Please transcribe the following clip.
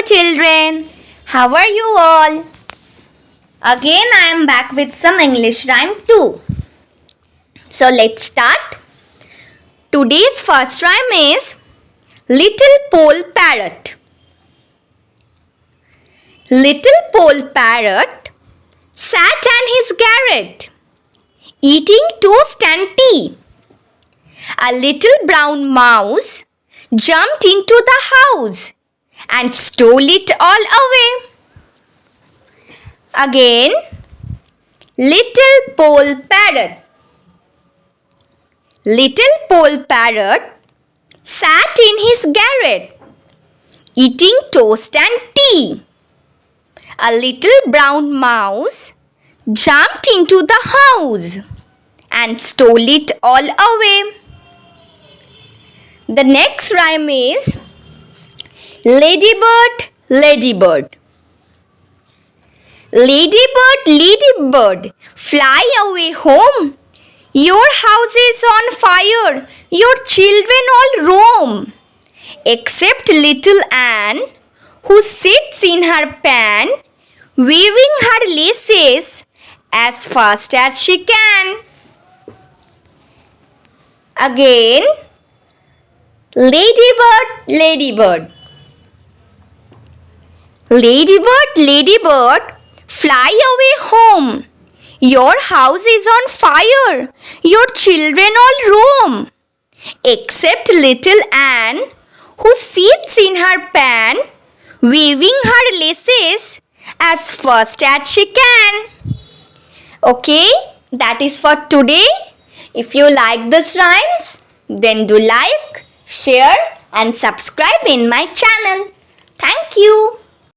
children, how are you all? Again I am back with some English rhyme too. So let's start. Today's first rhyme is Little Pole Parrot. Little Pole Parrot sat in his garret, eating toast and tea. A little brown mouse jumped into the house and stole it all away. Again, Little Pole Parrot. Little Pole Parrot sat in his garret, eating toast and tea. A little brown mouse jumped into the house and stole it all away. The next rhyme is Ladybird, Ladybird. Ladybird, Ladybird, fly away home. Your house is on fire, your children all roam. Except little Anne, who sits in her pan, weaving her laces as fast as she can. Again, Ladybird, Ladybird. Ladybird, Ladybird, fly away home. Your house is on fire, your children all roam. Except little Anne, who sits in her pan, weaving her laces as fast as she can. Okay, that is for today. If you like this rhymes, then do like, share and subscribe in my channel. Thank you.